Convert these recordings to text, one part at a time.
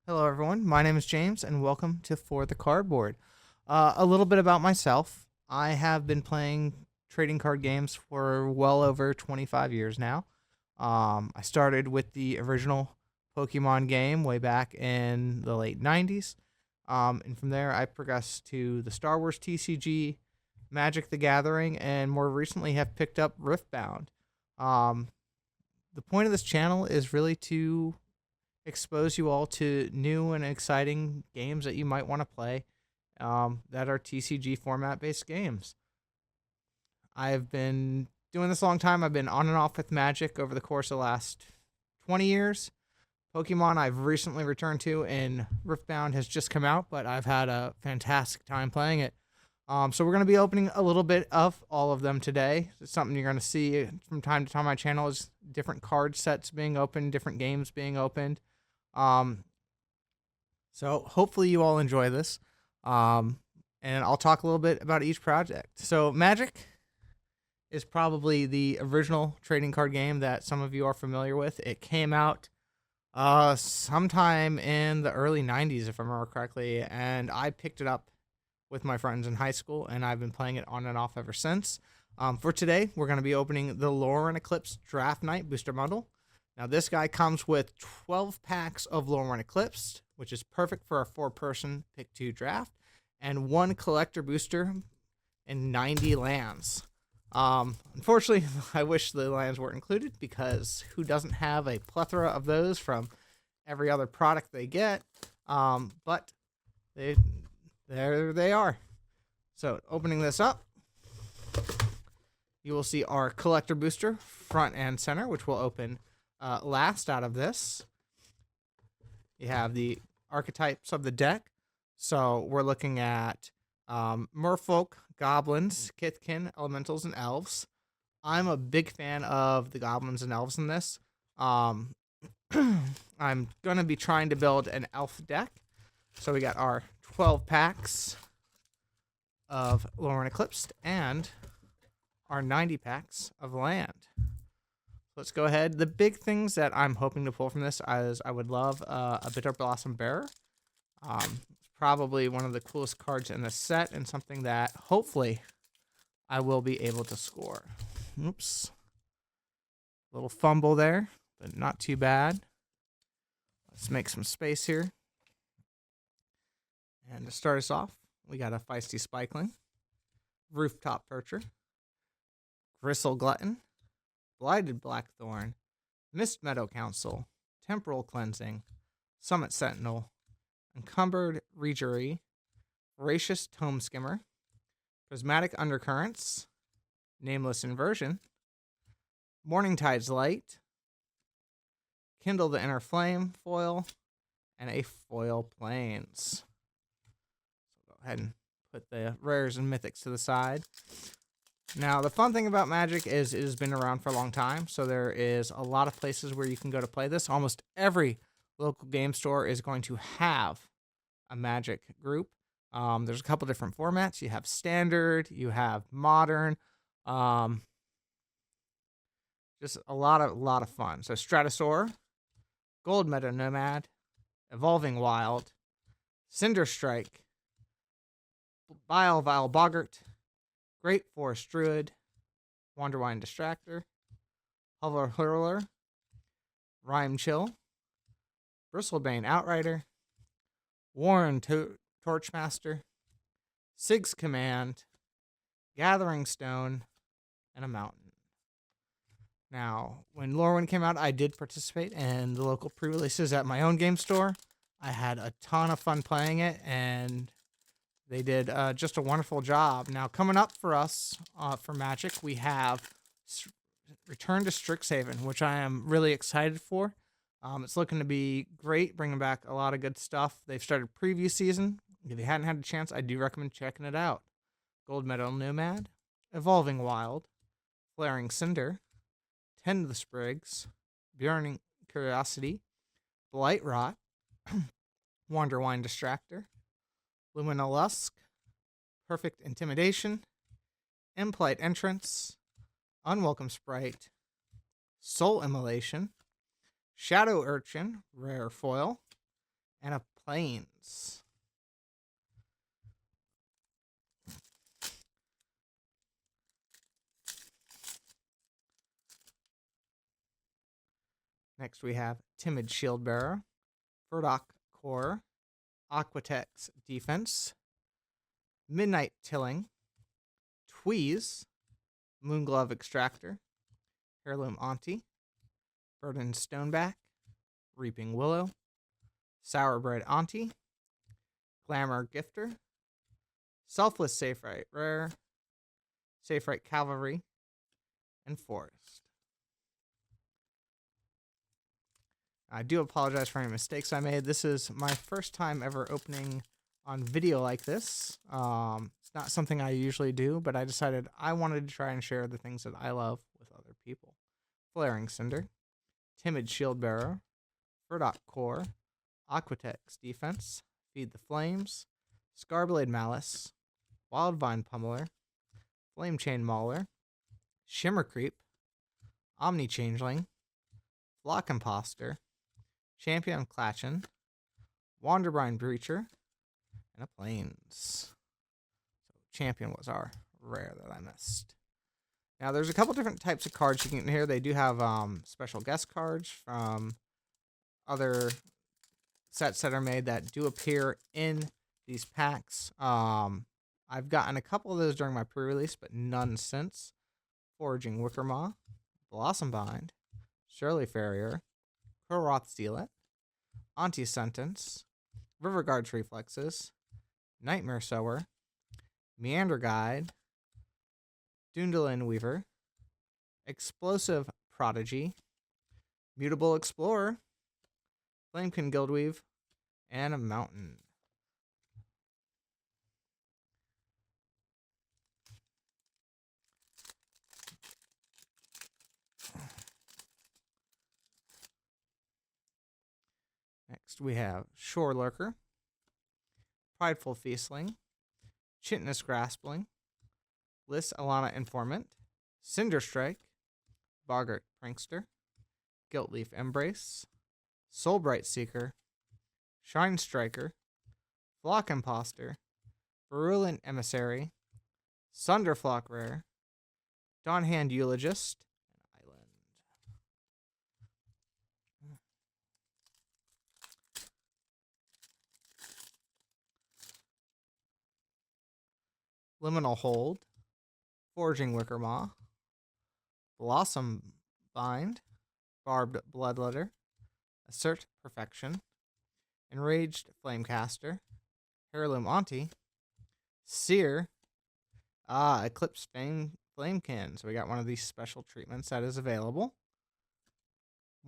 Hello, everyone. My name is James, and welcome to For the Cardboard. A little bit about myself. I have been playing trading card games for well over 25 years now. I started with the original Pokemon game way back in the late 90s. And from there, I progressed to the Star Wars TCG, Magic the Gathering, and more recently have picked up Riftbound. Um, the point of this channel is really to expose you all to new and exciting games that you might want to play that are TCG format based games. I've been doing this a long time. I've been on and off with Magic over the course of the last 20 years. Pokemon I've recently returned to, and Riftbound has just come out, but I've had a fantastic time playing it. So we're going to be opening a little bit of all of them today. It's something you're going to see from time to time on my channel is different card sets being opened, different games being opened. Um, so hopefully you all enjoy this. And I'll talk a little bit about each project. So Magic is probably the original trading card game that some of you are familiar with. It came out sometime in the early 90s, if I remember correctly, and I picked it up with my friends in high school, and I've been playing it on and off ever since. For today, we're going to be opening the Lauren Eclipse Draft Night Booster Bundle. Now, this guy comes with 12 packs of Lauren Eclipse, which is perfect for a 4-person pick 2 draft, and 1 collector booster and 90 lands. Unfortunately, I wish the lands weren't included because who doesn't have a plethora of those from every other product they get? But there they are. So, opening this up, you will see our collector booster front and center, which will open last out of this. You have the archetypes of the deck. So we're looking at merfolk, goblins, kithkin, elementals, and elves. I'm a big fan of the goblins and elves in this. I'm going to be trying to build an elf deck. So we got our 12 packs of Lauren Eclipsed and our 90 packs of land. Let's go ahead. The big things that I'm hoping to pull from this is I would love a Bitter Blossom Bearer. It's probably one of the coolest cards in the set and something that hopefully I will be able to score. Oops. Little fumble there, but not too bad. Let's make some space here. And to start us off, we got a Feisty Spikeling, Rooftop Percher, Gristle Glutton, Blighted Blackthorn, Mist Meadow Council, Temporal Cleansing, Summit Sentinel, Encumbered Regery, Voracious Tome Skimmer, Prismatic Undercurrents, Nameless Inversion, Morningtide's Light, Kindle the Inner Flame foil, and a foil Plains. So go ahead and put the rares and mythics to the side. Now, the fun thing about Magic is it has been around for a long time, so there is a lot of places where you can go to play this. Almost every local game store is going to have a Magic group. There's a couple different formats. You have Standard, you have Modern, just a lot of fun. So Stratosaur, Gold Meadow Nomad, Evolving Wild, Cinder Strike, Vile Boggart, Great Forest Druid, Wanderwine Distractor, Hover Hurler, Rhyme Chill, Bristlebane Outrider, Warren Torchmaster, Sig's Command, Gathering Stone, and a Mountain. Now, when Lorwyn came out, I did participate in the local pre-releases at my own game store. I had a ton of fun playing it, and they did just a wonderful job. Now, coming up for us for Magic, we have Return to Strixhaven, which I am really excited for. It's looking to be great, bringing back a lot of good stuff. They've started preview season. If you hadn't had a chance, I do recommend checking it out. Gold Meadow Nomad, Evolving Wild, Flaring Cinder, Tend the Sprigs, Burning Curiosity, Blight Rot, Wanderwine Distractor, Luminal Lusk, Perfect Intimidation, Impolite Entrance, Unwelcome Sprite, Soul Immolation, Shadow Urchin, rare foil, and a Plains. Next we have Timid Shield Bearer, Burdock Core, Aquatex Defense, Midnight Tilling, Tweeze, Moonglove Extractor, Heirloom Auntie, Burden Stoneback, Reaping Willow, Sourbread Auntie, Glamour Gifter, Selfless Safe Right Rare, Safe Right Cavalry, and Forest. I do apologize for any mistakes I made. This is my first time ever opening on video like this. It's not something I usually do, but I decided I wanted to try and share the things that I love with other people. Flaring Cinder, Timid Shield Bearer, Burdock Core, Aquatex Defense, Feed the Flames, Scarblade Malice, Wildvine Pummeler, Flame Chain Mauler, Shimmer Creep, Omni Changeling, Flock Imposter, Champion Clatchin, Wanderbrine Breacher, and a Plains. So Champion was our rare that I missed. Now there's a couple different types of cards you can get in here. They do have special guest cards from other sets that are made that do appear in these packs. I've gotten a couple of those during my pre-release, but none since. Foraging Wickermaw, Blossom Bind, Shirley Farrier, Korroth Zealot, Auntie Sentence, Riverguard's Reflexes, Nightmare Sower, Meander Guide, Dundalin Weaver, Explosive Prodigy, Mutable Explorer, Flamekin Guildweave, and a Mountain. Next we have Shore Lurker, Prideful Feastling, Chitinous Graspling, Liss Alana Informant, Cinder Strike, Boggart Prankster, Guiltleaf Embrace, Soulbright Seeker, Shine Striker, Flock Imposter, Virulent Emissary, Sunderflock Rare, Dawnhand Eulogist, and Island. Liminal Hold, Foraging Wickermaw, Blossom Bind, Barbed Bloodletter, Assert Perfection, Enraged Flamecaster, Heirloom Auntie, Seer, Eclipse Flamekin. So we got one of these special treatments that is available.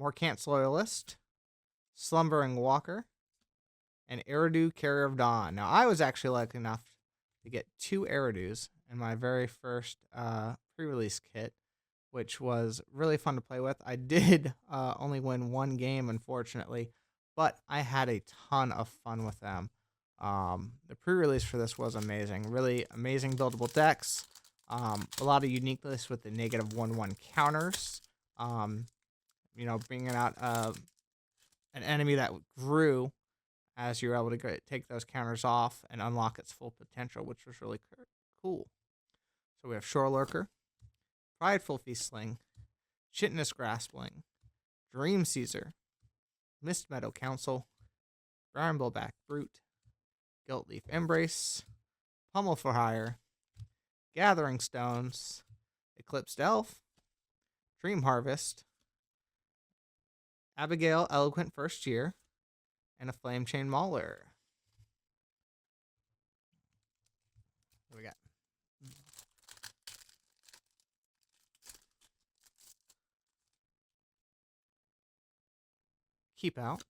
Morkant's Loyalist, Slumbering Walker, and Eridu Carrier of Dawn. Now, I was actually lucky enough to get 2 Eridus in my very first pre-release kit, which was really fun to play with. I did only win 1 game, unfortunately, but I had a ton of fun with them. The pre-release for this was amazing. Really amazing buildable decks. A lot of uniqueness with the -1/1 counters. Bringing out an enemy that grew as you were able to take those counters off and unlock its full potential, which was really cool. So we have Shore Lurker, Prideful Feastling, Chitinous Graspling, Dream Caesar, Mist Meadow Council, Brambleback Brute, Guiltleaf Embrace, Pummel for Hire, Gathering Stones, Eclipsed Elf, Dream Harvest, Abigail Eloquent First Year, and a Flame Chain Mauler. What do we got? Keep Out,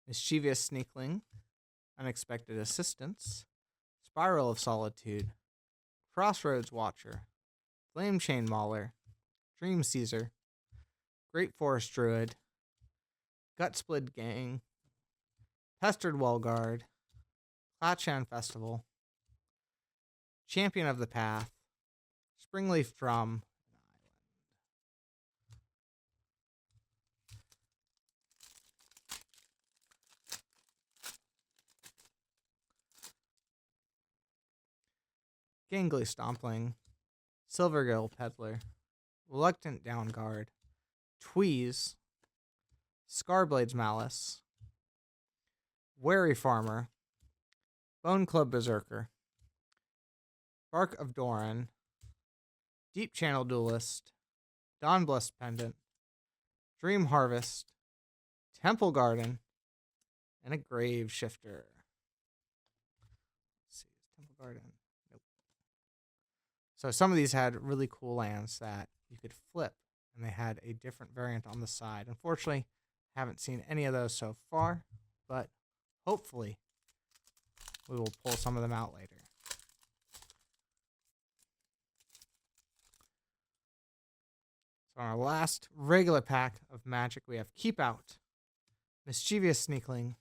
Mischievous Sneakling, Unexpected Assistance, Spiral of Solitude, Crossroads Watcher, Flame Chain Mauler, Dream Caesar, Great Forest Druid, Gutsplit Gang, Pestered Wellguard, Clatchan Festival, Champion of the Path, Springleaf Drum, Gangly Stompling, Silvergill Peddler, Reluctant Downguard, Tweeze, Scarblade's Malice, Wary Farmer, Bone Club Berserker, Bark of Doran, Deep Channel Duelist, Dawnblessed Pendant, Dream Harvest, Temple Garden, and a Grave Shifter. Let's see, Temple Garden. Nope. So some of these had really cool lands that you could flip, and they had a different variant on the side. Unfortunately, haven't seen any of those so far, but hopefully we will pull some of them out later. So on our last regular pack of Magic, we have Keep Out, Mischievous Sneakling,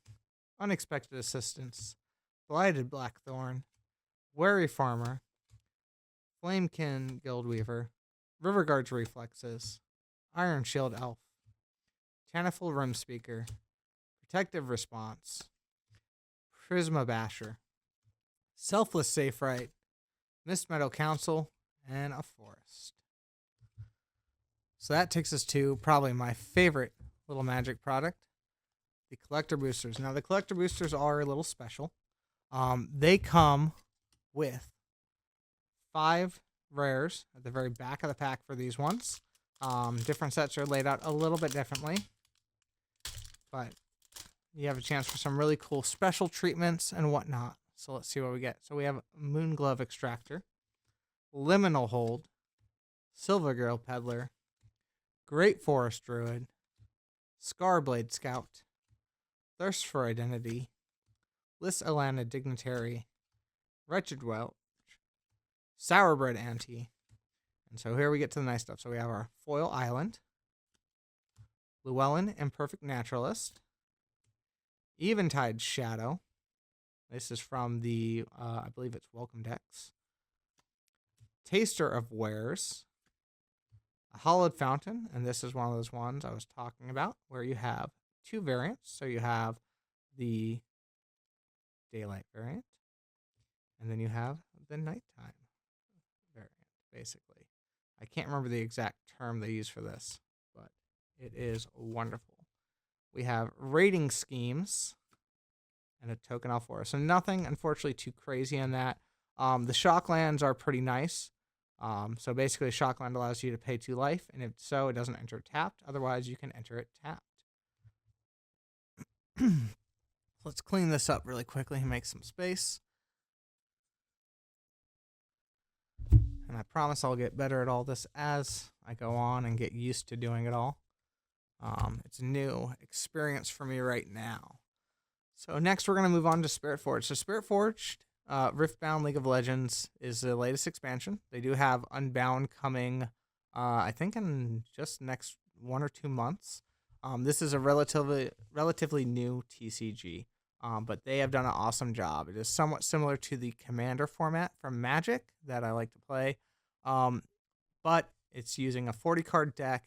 Unexpected Assistance, Blighted Blackthorn, Wary Farmer, Flamekin Guildweaver, Riverguard's Reflexes, Iron Shield Elf, Tanaful Rimspeaker, Protective Response, Prisma Basher, Selfless Safe Right, Mist Meadow Council, and a Forest. So that takes us to probably my favorite little Magic product, the Collector Boosters. Now, the Collector Boosters are a little special. They come with 5 rares at the very back of the pack for these ones. Different sets are laid out a little bit differently, but you have a chance for some really cool special treatments and whatnot. So let's see what we get. So we have Moonglove Extractor, Liminal Hold, Silvergill Peddler, Great Forest Druid, Scarblade Scout, Thirst for Identity, Lys Alana Dignitary, Wretched Welch, Sourbread Ante. And so here we get to the nice stuff. So we have our Foil Island, Llewellyn Imperfect Naturalist, Eventide Shadow. This is from the, I believe it's Welcome Decks. Taster of Wares, a Hollowed Fountain, and this is one of those ones I was talking about where you have 2 variants. So you have the daylight variant, and then you have the nighttime variant, basically. I can't remember the exact term they use for this, but it is wonderful. We have Raiding Schemes and a Token Alfora. So nothing, unfortunately, too crazy in that. The shock lands are pretty nice. So basically, a shock land allows you to pay 2 life, and if so, it doesn't enter tapped. Otherwise, you can enter it tapped. Let's clean this up really quickly and make some space. And I promise I'll get better at all this as I go on and get used to doing it all. It's a new experience for me right now. So next we're going to move on to Spiritforge. So Spiritforge, Riftbound League of Legends is the latest expansion. They do have Unbound coming, I think in just next 1 or 2 months. This is a relatively new TCG, but they have done an awesome job. It is somewhat similar to the Commander format from Magic that I like to play, but it's using a 40-card deck,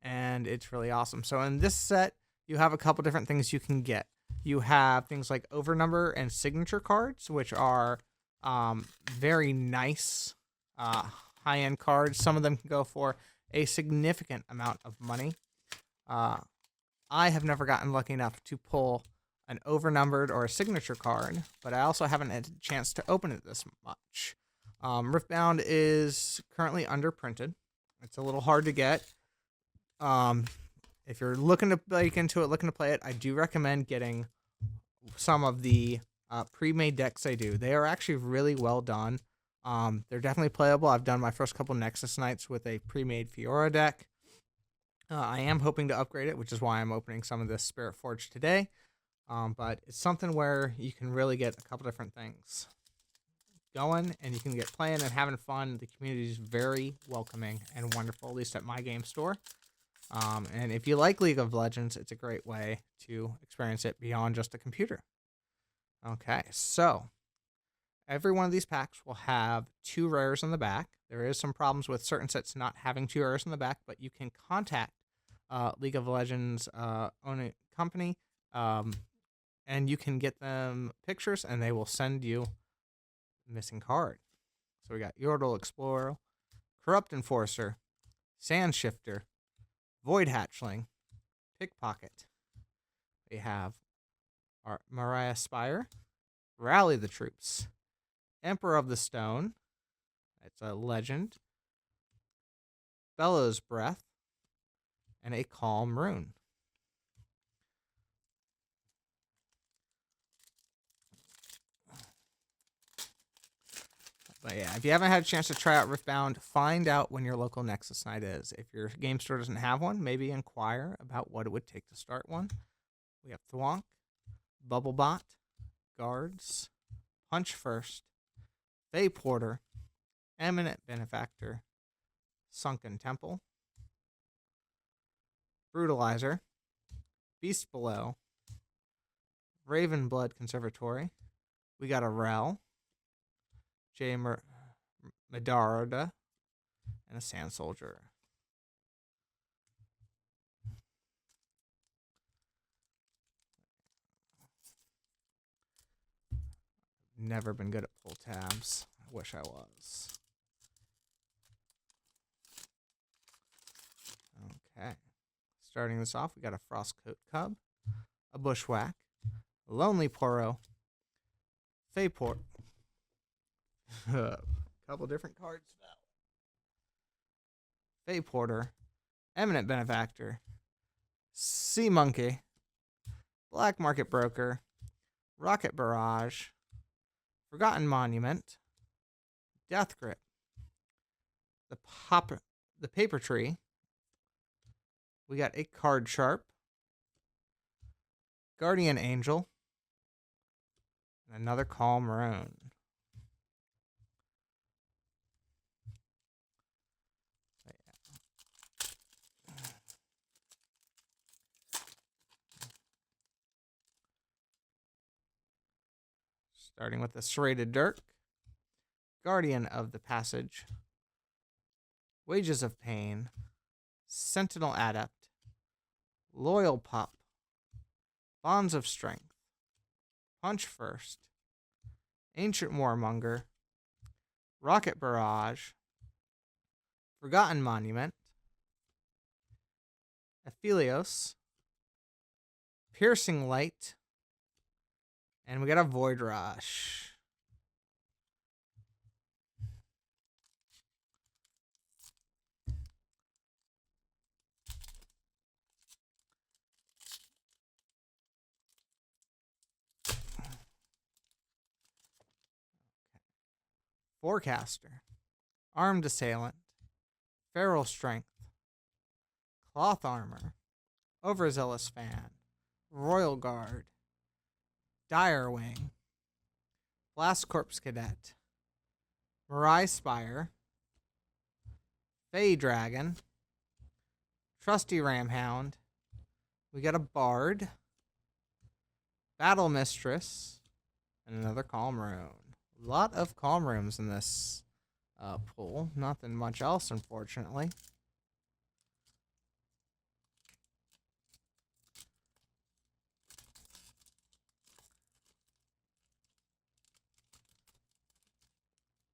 and it's really awesome. So in this set, you have a couple different things you can get. You have things like Overnumber and Signature cards, which are very nice high-end cards. Some of them can go for a significant amount of money. I have never gotten lucky enough to pull an overnumbered or a signature card, but I also haven't had a chance to open it this much. Riftbound is currently underprinted. It's a little hard to get. If you're looking to break into it, looking to play it, I do recommend getting some of the pre-made decks they do. They are actually really well done. They're definitely playable. I've done my first couple Nexus Nights with a pre-made Fiora deck. I am hoping to upgrade it, which is why I'm opening some of this Spiritforge today. But it's something where you can really get a couple different things going, and you can get playing and having fun. The community is very welcoming and wonderful, at least at my game store. And if you like League of Legends, it's a great way to experience it beyond just a computer. Okay, so every one of these packs will have 2 rares on the back. There is some problems with certain sets not having 2 rares on the back, but you can contact League of Legends owning company, and you can get them pictures, and they will send you a missing card. So we got Yordle Explorer, Corrupt Enforcer, Sand Shifter, Void Hatchling, Pickpocket. We have our Mariah Spire, Rally the Troops, Emperor of the Stone. It's a legend. Bellows Breath, and a Calm Rune. But yeah, if you haven't had a chance to try out Riftbound, find out when your local Nexus night is. If your game store doesn't have one, maybe inquire about what it would take to start one. We have Thwonk, Bubblebot, Guards, Punch First, Fey Porter, Eminent Benefactor, Sunken Temple, Brutalizer, Beast Below, Ravenblood Conservatory. We got a Rel, J. Medarda, and a Sand Soldier. Never been good at pull tabs. I wish I was. Okay. Starting this off, we got a Frostcoat Cub, a Bushwhack, a Lonely Poro, Feyport. Couple different cards. Fey Porter, Eminent Benefactor, Sea Monkey, Black Market Broker, Rocket Barrage, Forgotten Monument, Death Grip, the Paper Tree. We got a Card Sharp, Guardian Angel, and another Calm Rune. Starting with the Serrated Dirk, Guardian of the Passage, Wages of Pain, Sentinel Adept, Loyal Pup, Bonds of Strength, Punch First, Ancient Warmonger, Rocket Barrage, Forgotten Monument, Aphelios, Piercing Light, and we got a Void Rush. Forecaster, Armed Assailant, Feral Strength, Cloth Armor, Overzealous Fan, Royal Guard, Dire Wing, Blast Corpse Cadet, Mirai Spire, Fey Dragon, Trusty Ramhound. We got a Bard, Battle Mistress, and another Calm Rune. A lot of Calm Runes in this pool. Nothing much else, unfortunately.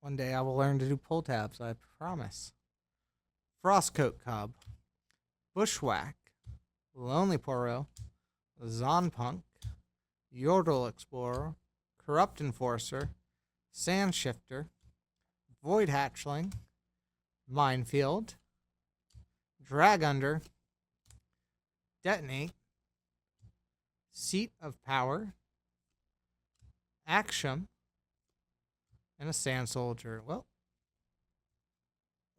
One day I will learn to do pull tabs, I promise. Frostcoat Cub, Bushwhack, Lonely Poro, Zonpunk, Yordle Explorer, Corrupt Enforcer, Sand Shifter, Void Hatchling, Minefield, Dragunder, Detonate, Seat of Power, Axiom, and a Sand Soldier. Well,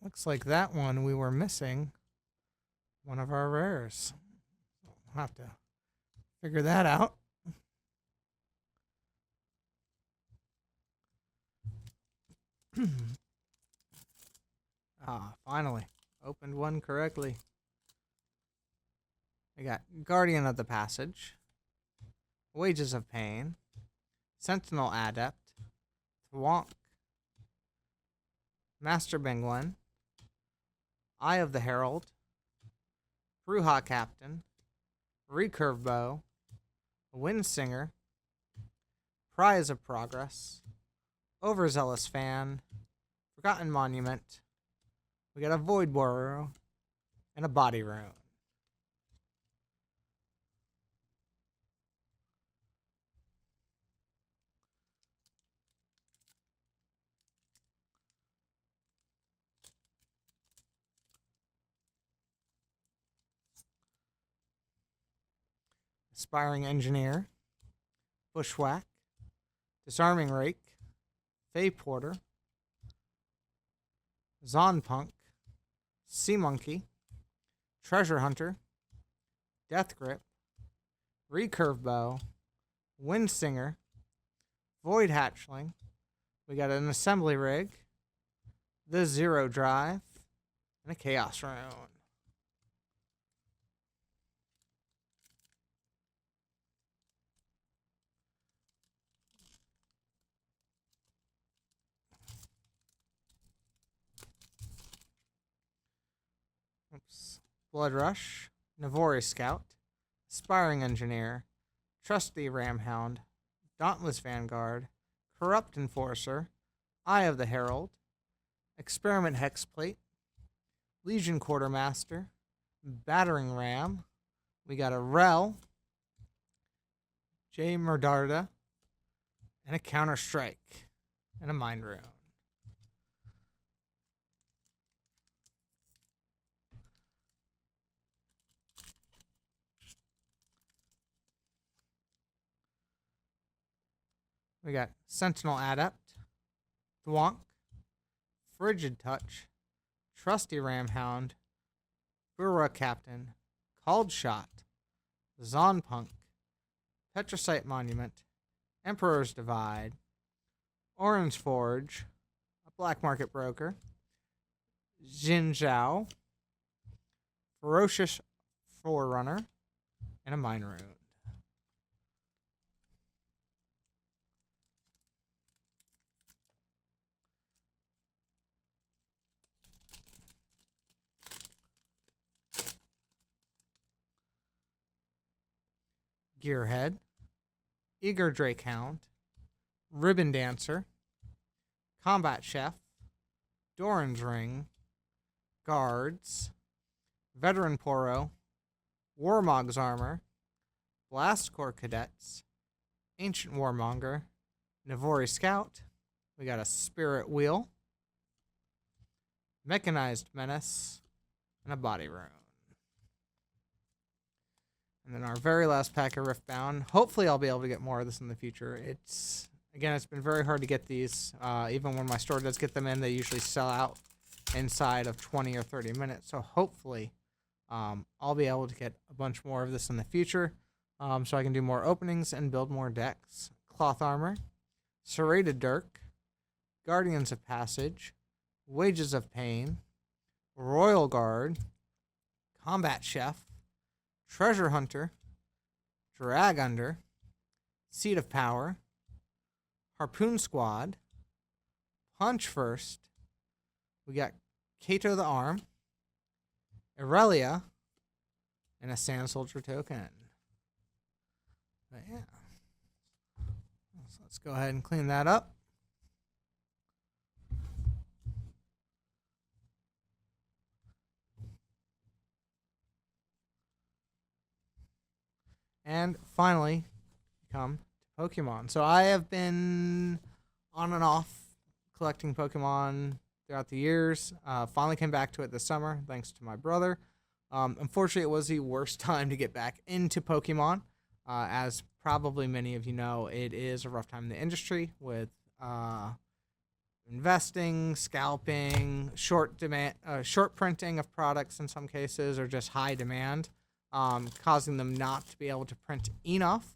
looks like that one we were missing one of our rares. We'll have to figure that out. Finally. Opened one correctly. We got Guardian of the Passage, Wages of Pain, Sentinel Adept, Thwonk, Master Penguin, Eye of the Herald, Bruja Captain, Recurve Bow, Windsinger, Prize of Progress, Overzealous Fan, Forgotten Monument. We got a Void Borer and a Body Rune. Aspiring Engineer, Bushwhack, Disarming Rake, Fey Porter, Zonpunk, Sea Monkey, Treasure Hunter, Death Grip, Recurve Bow, Wind Singer, Void Hatchling. We got an Assembly Rig, the Zero Drive, and a Chaos Rune. Blood Rush, Navori Scout, Aspiring Engineer, Trusty Ramhound, Dauntless Vanguard, Corrupt Enforcer, Eye of the Herald, Experiment Hexplate, Legion Quartermaster, Battering Ram. We got a Rel, J. Murdarda, and a Counter Strike, and a Mind Rune. We got Sentinel Adept, Thwonk, Frigid Touch, Trusty Ramhound, Burwa Captain, Called Shot, Zonpunk, Petrosite Monument, Emperor's Divide, Orange Forge, a Black Market Broker, Jin Zhao, Ferocious Forerunner, and a Mind Rune. Gearhead, Eager Drakehound, Ribbon Dancer, Combat Chef, Doran's Ring, Guards, Veteran Poro, Warmog's Armor, Blast Corps Cadets, Ancient Warmonger, Navori Scout. We got a Spirit Wheel, Mechanized Menace, and a Body Rune. And then our very last pack of Riftbound. Hopefully I'll be able to get more of this in the future. It's been very hard to get these. Even when my store does get them in, they usually sell out inside of 20 or 30 minutes. So hopefully I'll be able to get a bunch more of this in the future so I can do more openings and build more decks. Cloth Armor, Serrated Dirk, Guardians of Passage, Wages of Pain, Royal Guard, Combat Chef, Treasure Hunter, Drag Under, Seat of Power, Harpoon Squad, Punch First. We got Kato the Arm, Irelia, and a Sand Soldier token. But yeah. So let's go ahead and clean that up. And finally, come to Pokemon. So I have been on and off collecting Pokemon throughout the years. Finally came back to it this summer, thanks to my brother. Unfortunately, it was the worst time to get back into Pokemon. As probably many of you know, it is a rough time in the industry with investing, scalping, short printing of products in some cases, or just high demand. Causing them not to be able to print enough.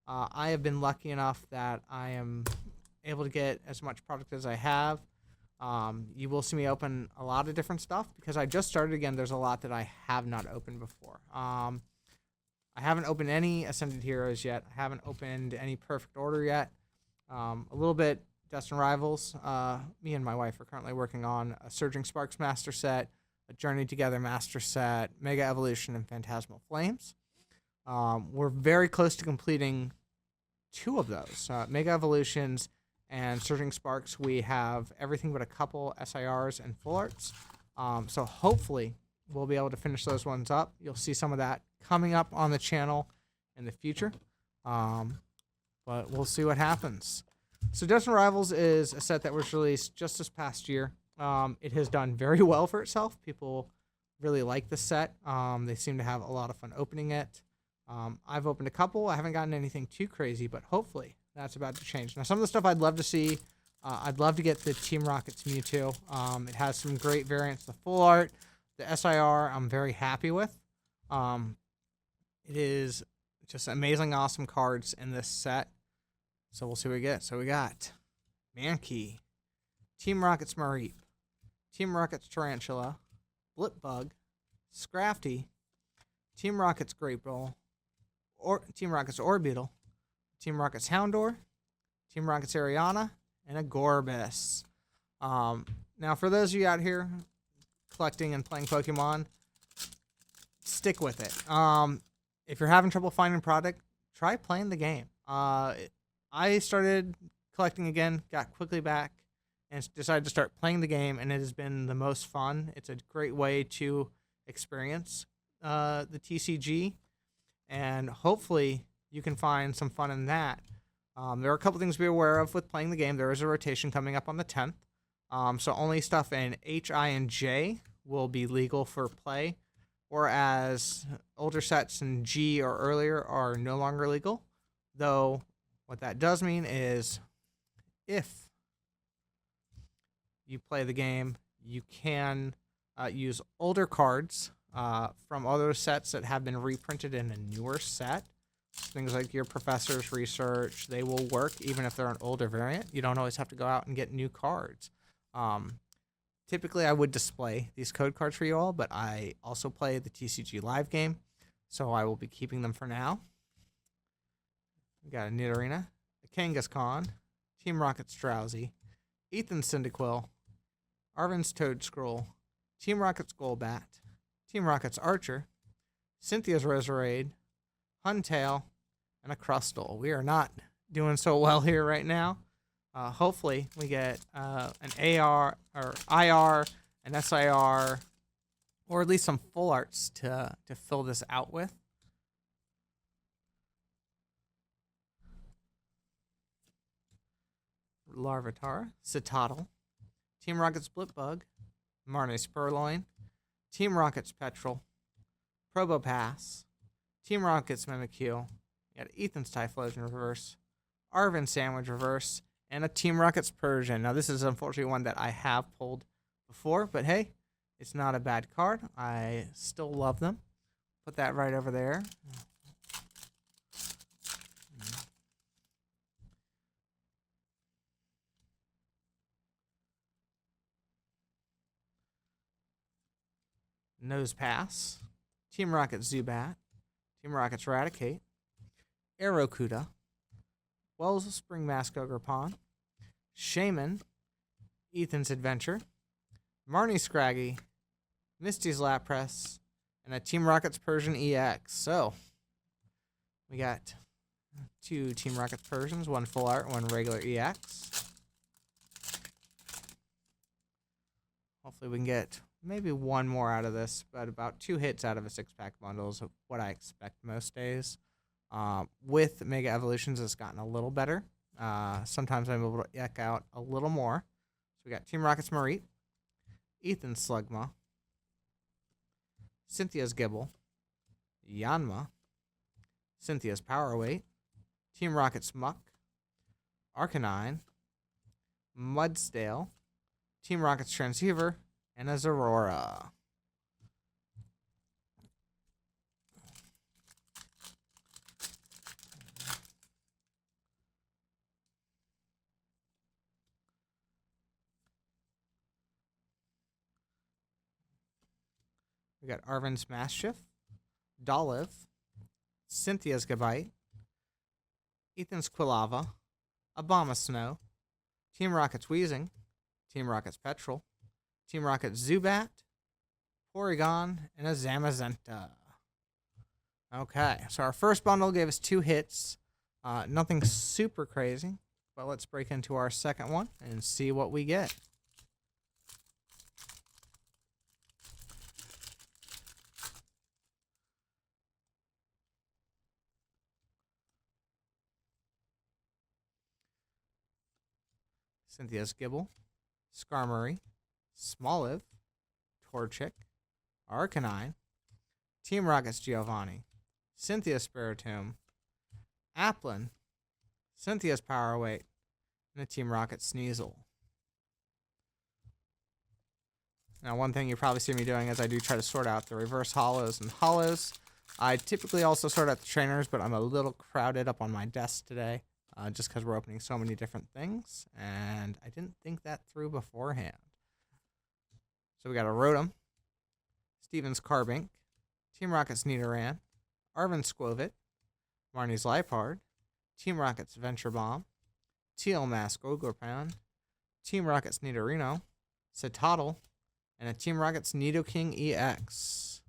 I have been lucky enough that I am able to get as much product as I have. You will see me open a lot of different stuff because I just started again. There's a lot that I have not opened before. I haven't opened any Ascended Heroes yet. I haven't opened any Perfect Order yet. A little bit Destined Rivals. Me and my wife are currently working on a Surging Sparks Master Set, a Journey Together Master Set, Mega Evolution, and Phantasmal Flames. We're very close to completing 2 of those. Mega Evolutions and Surging Sparks, we have everything but a couple SIRs and full arts. So hopefully we'll be able to finish those ones up. You'll see some of that coming up on the channel in the future. But we'll see what happens. So Destined Rivals is a set that was released just this past year. It has done very well for itself. People really like the set. They seem to have a lot of fun opening it. I've opened a couple. I haven't gotten anything too crazy, but hopefully that's about to change. Now, some of the stuff I'd love to see, I'd love to get the Team Rocket's Mewtwo. It has some great variants. The full art, the SIR, I'm very happy with. It is just amazing, awesome cards in this set. So we'll see what we get. So we got Mankey, Team Rocket's Mareep, Team Rocket's Tarantula, Blipbug, Scrafty, Team Rocket's Great Ball, Team Rocket's Orbeetle, Team Rocket's Houndour, Team Rocket's Ariana, and a Gorbis. Now, for those of you out here collecting and playing Pokemon, stick with it. If you're having trouble finding product, try playing the game. I started collecting again, got quickly back, and decided to start playing the game, and it has been the most fun. It's a great way to experience the TCG, and hopefully you can find some fun in that. There are a couple things to be aware of with playing the game. There is a rotation coming up on the 10th, so only stuff in H, I, and J will be legal for play, whereas older sets in G or earlier are no longer legal, though what that does mean is if you play the game, you can use older cards from other sets that have been reprinted in a newer set. Things like your Professor's Research, they will work even if they're an older variant. You don't always have to go out and get new cards. Typically, I would display these code cards for you all, but I also play the TCG Live game, so I will be keeping them for now. We got a Nidorina, a Kangaskhan, Team Rocket's Drowsy, Ethan's Cyndaquil, Arvin's Toadscroll, Team Rocket's Golbat, Team Rocket's Archer, Cynthia's Roserade, Huntail, and a Crustle. We are not doing so well here right now. Hopefully we get an AR or IR, an SIR, or at least some full arts to fill this out with. Larvitar, Citadel, Team Rocket's Blipbug, Marnie's Purloin, Team Rocket's Petrel, Probopass, Team Rocket's Mimikyu, you got Ethan's Typhlosion Reverse, Arvin's Sandwich Reverse, and a Team Rocket's Persian. Now, this is unfortunately one that I have pulled before, but hey, it's not a bad card. I still love them. Put that right over there. Nosepass, Team Rocket's Zubat, Team Rocket's Raticate, Aerocuda, Wellspring Mask Ogre Pond, Shaman, Ethan's Adventure, Marnie's Scraggy, Misty's Lapras, and a Team Rocket's Persian EX. So, we got 2 Team Rocket's Persians, 1 full art, 1 regular EX. Hopefully we can get maybe 1 more out of this, but about 2 hits out of a 6-pack bundle is what I expect most days. With Mega Evolutions, it's gotten a little better. Sometimes I'm able to eke out a little more. So we got Team Rocket's Mareep, Ethan's Slugma, Cynthia's Gibble, Yanma, Cynthia's Powerweight, Team Rocket's Muck, Arcanine, Mudsdale, Team Rocket's Transceiver, and a Zerora. We got Arvin's Mastiff, Dolive, Cynthia's Gabite, Ethan's Quilava, Abomasnow, Team Rocket's Weezing, Team Rocket's Petrel, Team Rocket's Zubat, Porygon, and a Zamazenta. Okay, so our first bundle gave us 2 hits. Nothing super crazy. but let's break into our second one and see what we get. Cynthia's Gibble, Skarmory, Smoliv, Torchic, Arcanine, Team Rocket's Giovanni, Cynthia's Spiritomb, Applin, Cynthia's Power Weight, and a Team Rocket Sneasel. Now, one thing you probably see me doing is I do try to sort out the reverse holos and holos. I typically also sort out the trainers, but I'm a little crowded up on my desk today just because we're opening so many different things, and I didn't think that through beforehand. So we got a Rotom, Steven's Carbink, Team Rocket's Nidoran, Arvin Squovit, Marnie's Liepard, Team Rocket's Venture Bomb, Teal Mask Ogrepound, Team Rocket's Nidorino, Citadel, and a Team Rocket's Nidoking EX.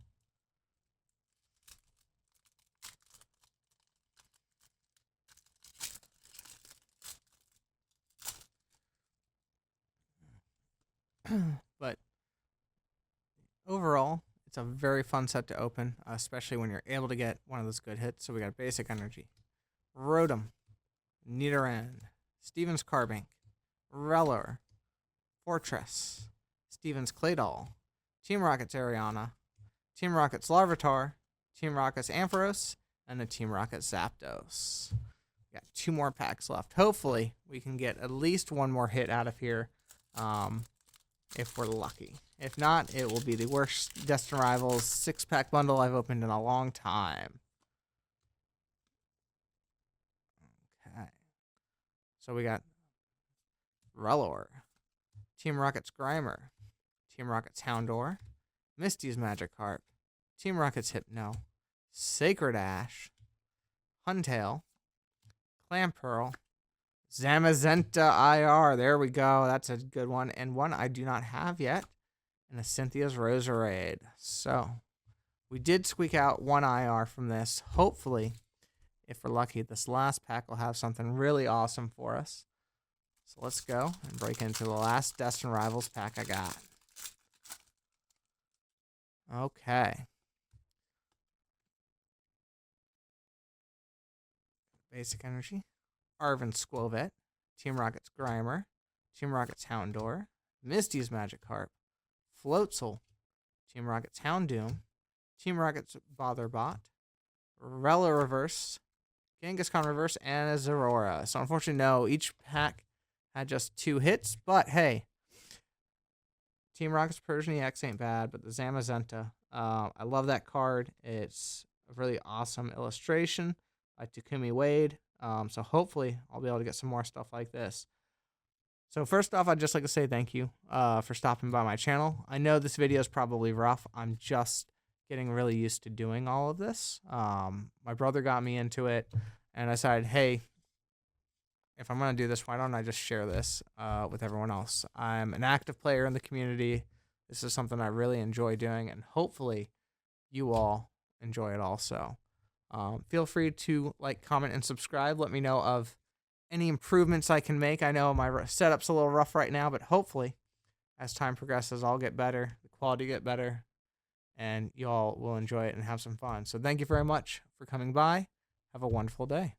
But overall, it's a very fun set to open, especially when you're able to get one of those good hits. So we got Basic Energy, Rotom, Nidoran, Steven's Carbink, Rellor, Fortress, Steven's Claydol, Team Rocket's Ariana, Team Rocket's Larvitar, Team Rocket's Ampharos, and the Team Rocket Zapdos. We got 2 more packs left. Hopefully, we can get at least one more hit out of here if we're lucky. If not, it will be the worst Destined Rivals 6-pack bundle I've opened in a long time. Okay. So we got Rellor, Team Rocket's Grimer, Team Rocket's Houndour, Misty's Magikarp, Team Rocket's Hypno, Sacred Ash, Huntail, Clamperl, Zamazenta IR. There we go. That's a good one. And one I do not have yet. And a Cynthia's Roserade. So, we did squeak out 1 IR from this. Hopefully, if we're lucky, this last pack will have something really awesome for us. So, let's go and break into the last Destined Rivals pack I got. Okay. Basic Energy, Arvin Squovit, Team Rocket's Grimer, Team Rocket's Houndour, Misty's Magikarp, Floatzel, Team Rocket's Houndoom, Team Rocket's Botherbot, Rella Reverse, Kangaskhan Reverse, and a Zeraora. So unfortunately, no, each pack had just 2 hits, but hey, Team Rocket's Persian EX ain't bad, but the Zamazenta, I love that card. It's a really awesome illustration by Takumi Wade. So hopefully I'll be able to get some more stuff like this. So first off, I'd just like to say thank you for stopping by my channel. I know this video is probably rough. I'm just getting really used to doing all of this. My brother got me into it, and I decided, hey, if I'm going to do this, why don't I just share this with everyone else? I'm an active player in the community. This is something I really enjoy doing, and hopefully you all enjoy it also. Feel free to like, comment, and subscribe. Let me know of any improvements I can make. I know my setup's a little rough right now, but hopefully as time progresses, I'll get better, the quality get better, and y'all will enjoy it and have some fun. So thank you very much for coming by. Have a wonderful day.